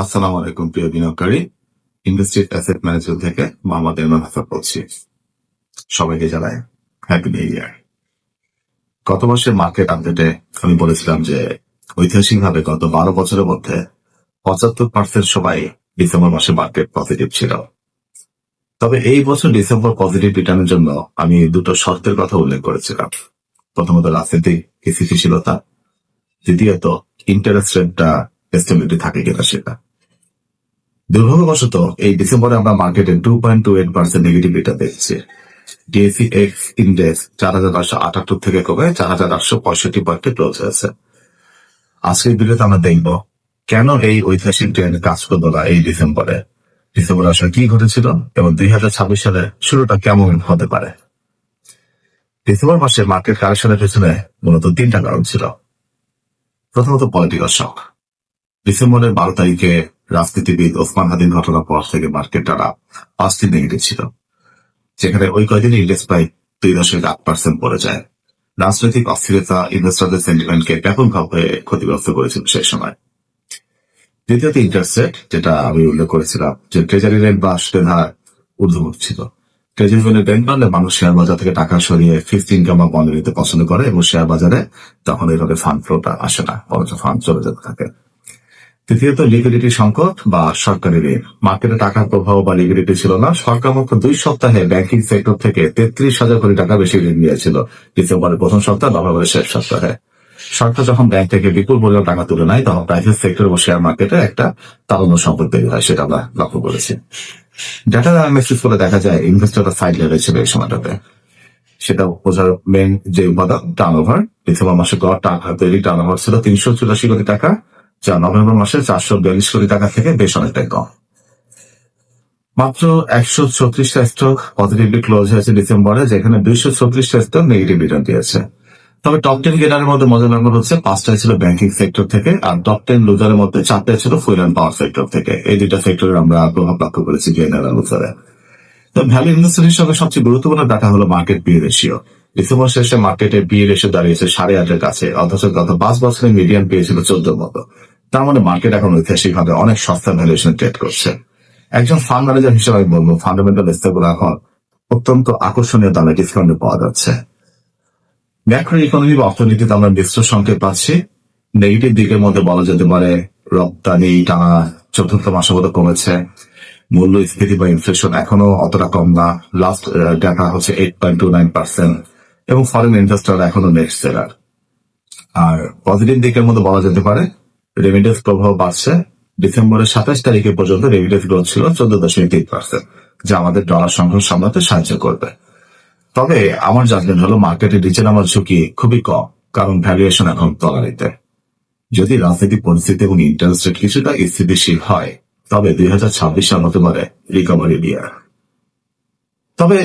আসসালামু আলাইকুম প্রিয় বিনিয়োগকারী। ইন্ডাস্ট্রি অ্যাসেট ম্যানেজার থেকে মোহাম্মদ ইমরান হাসান বলছি। সবাইকে জানাই হ্যাপি নিউ ইয়ার। গত মাসের মার্কেট আপডেটে আমি বলেছিলাম যে ঐতিহাসিকভাবে গত 12 বছরের মধ্যে 75% সময় ডিসেম্বর মাসে মার্কেট পজিটিভ ছিল। তবে এই বছর ডিসেম্বর পজিটিভ রিটার্নের জন্য আমি দুটো শর্তের কথা উল্লেখ করেছিলাম। প্রথমত রাজনৈতিক স্থিতিশীলতা, দ্বিতীয়ত ইন্টারেস্ট রেটটা স্টেবিলিটি থাকে কিনা সেটা। দুর্ভাগ্যবশত এই ডিসেম্বরে আমরা মার্কেটে 2.28% নেগেটিভ রিটার্ন দেখছি। ডিএসি এক্স ইন্ডেক্স 4,978 থেকে কমে 4,865 পয়েন্টে ক্লোজ হয়েছে। আজকের ভিডিওতে আমরা দেখব কেন এই ঐতিহাসিক ট্রেন্ড কাজ করলো না এই ডিসেম্বরে আসলে কি ঘটেছিল এবং 2026 সালে শুরুটা কেমন হতে পারে। ডিসেম্বর মাসে মার্কেট কারেকশনের পেছনে মূলত 3টা কারণ ছিল। প্রথমত পলিটিক্যাল শক। ডিসেম্বরের 12 তারিখে রাজনীতিবিদ ওসমান হাদির ঘটনার পর থেকে মার্কেট টানা 5 দিন নেগেটিভ ছিল, যেখানে ওই কয়দিন ইন্ডেক্স প্রায় 2.8% পড়ে যায়। রাজনৈতিক অস্থিরতা ইনভেস্টরদের সেন্টিমেন্টকে ব্যাপকভাবে ক্ষতিগ্রস্ত করেছিল সেই সময়। দ্বিতীয়ত ইন্টারেস্ট রেট, যেটা আমি উল্লেখ করেছিলাম যে ট্রেজারি রেট বা সুদের হার ঊর্ধ্বমুখী ছিল। ট্রেজারি রেট বাড়লে মানুষ শেয়ার বাজার থেকে টাকা সরিয়ে ফিক্সড ইনকাম বা বন্ড নিতে পছন্দ করে এবং শেয়ার বাজারে তখন এইভাবে ফান্ড ফ্লোটা আসে না, বরঞ্চ ফান্ড চলে যেতে থাকে। তৃতীয়ত লিকুইডিটি সংকট বা সরকারি ঋণ। মার্কেটে টাকার প্রভাব বা লিকুইডিটি ছিল না। সরকার মাত্র 2 সপ্তাহে ব্যাংকিং সেক্টর থেকে 33,000 কোটি টাকা বেশি ঋণ নিয়েছিল ডিসেম্বরের প্রথম সপ্তাহ, নভেম্বরের শেষ সপ্তাহে। সরকার যখন ব্যাংক থেকে বিপুল পরিমাণ টাকা তুলে নেয় তখন প্রাইভেট সেক্টর এবং শেয়ার মার্কেটে একটা তারুণ্য সংকট তৈরি হয়, সেটা আমরা লক্ষ্য করেছি। ডেটা অ্যানালিসিস করে দেখা যায় ইনভেস্টররা সাইড লেভেল ছিল এই সময়টাতে। সেটা বোঝার মেন যে উপাদান টার্নওভার। ডিসেম্বর মাসে গড় তৈরি টার্নওভার ছিল 384 কোটি টাকা, যা নভেম্বর মাসে 442 কোটি টাকা থেকে বেশ অনেকটাই কম। মাত্র 136টা স্টক পজিটিভলি ক্লোজ হয়েছে ডিসেম্বরে, যেখানে 236টা স্টক নেগেটিভ রিটার্ন দিয়েছে। তবে টপ 10 গেনারের মধ্যে মজার ব্যাপার হচ্ছে 5টাই ছিল ব্যাংকিং সেক্টর থেকে, আর টপ 10 লুজারের মধ্যে 4টাই ছিল ফুয়েল অ্যান্ড পাওয়ার সেক্টর থেকে। এই দুইটা সেক্টরের আমরা প্রভাব লক্ষ্য করেছি গেনার আর লুজারে। তো ভ্যালু ইনভেস্টর হিসেবে সবচেয়ে গুরুত্বপূর্ণ ডাটা হলো মার্কেট পি রেশিও। ডিসেম্বর শেষে মার্কেটে পি রেশিও দাঁড়িয়েছে 8.5 কাছে, অথচ গত 5 বছরের মিডিয়ান পি ছিল 14 মতো। তার মানে মার্কেট এখন ঐতিহাসিকভাবে অনেক সস্তা ভ্যালুয়েশন ট্রেড করছে। একজন ফান্ড ম্যানেজার হিসেবে আমি বলবো ফান্ডামেন্টাল স্টকগুলো এখন অত্যন্ত আকর্ষণীয় দামে ডিসকাউন্টে পাওয়া যাচ্ছে। ম্যাক্রো ইকোনমি বা অর্থনীতিতে আমরা মিশ্র সংকেত পাচ্ছি। নেগেটিভ দিকের মধ্যে বলা যেতে পারে রপ্তানি টানা 4র্থ মাসের মতো কমেছে। মূল্যস্ফীতি বা ইনফ্লেশন এখনো অতটা কম না, লাস্ট ডাটা হচ্ছে 8.29%, এবং ফরেন ইনভেস্টর এখনো নেট সেলার। আর পজিটিভ দিকের মধ্যে বলা যেতে পারে রেমিটেন্স প্রভাব বাড়ছে। ডিসেম্বরের 27 তারিখে পর্যন্ত রেমিটেন্স গ্রোথ ছিল 14.3%, যা আমাদের ডলার সংকট সামলাতে সাহায্য করবে। তবে আমার জাজমেন্ট হলো মার্কেটের নিচে নামার ঝুঁকি খুবই কম, কারণ ভ্যালুয়েশন এখন তলানিতে। যদি রাজনৈতিক পরিস্থিতি এবং ইন্টারেস্ট রেট কিছুটা স্থিতিশীল হয় তবে 2026 সাল হতে পারে রিকভারি ইয়ার। তবে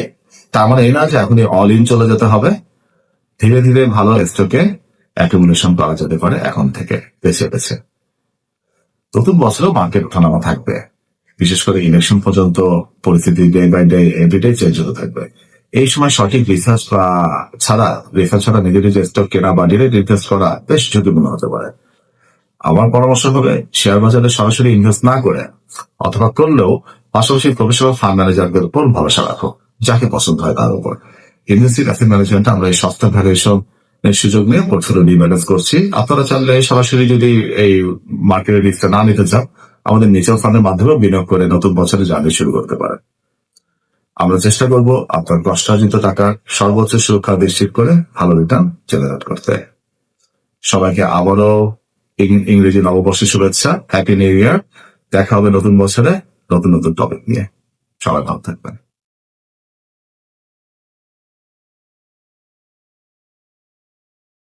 তার মানে এই না যে এখনই অল ইন চলে যেতে হবে। ধীরে ধীরে ভালো স্টকে অ্যাকুমুলেশন করা যেতে পারে এখন থেকে বেছে বেছে। নতুন বছরেও মার্কেট ওঠানামা থাকবে, বিশেষ করে ইলেকশন পর্যন্ত পরিস্থিতি day by day everyday change হতে থাকবে। এই সময় সঠিক রিসার্চ ছাড়া নেগেটিভ স্টক কেনা বা ডিরেক্ট ইনভেস্ট করা বেশ ঝুঁকিপূর্ণ হতে পারে। আমার পরামর্শ হবে শেয়ার বাজারে সরাসরি ইনভেস্ট না করে, অথবা করলেও পাশাপাশি প্রফেশনাল ফান্ড ম্যানেজারদের উপর ভরসা রাখো, যাকে পছন্দ হয় তার উপর। ইন্ডাস্ট্রি অ্যাসেট ম্যানেজমেন্ট আমরা এই সস্তা ভ্যালুয়েশন সুযোগ নিয়ে পোর্টফোলিও রিব্যালেন্স করছি। আপনারা চাইলে সরাসরি যদি এই মার্কেটের রিস্কটা না নিতে চান, আমাদের মিউচুয়াল ফান্ডের মাধ্যমে বিনিয়োগ করে নতুন বছরে জার্নি শুরু করতে পারেন। আমরা চেষ্টা করব আপনার কষ্টার্জিত টাকার সর্বোচ্চ সুরক্ষা নিশ্চিত করে ভালো রিটার্ন জেনারেট করতে। সবাইকে আবারও ইংরেজি নববর্ষের শুভেচ্ছা, হ্যাপি নিউ ইয়ার। দেখা হবে নতুন বছরে নতুন নতুন টপিক নিয়ে। সবাই ভালো থাকবেন।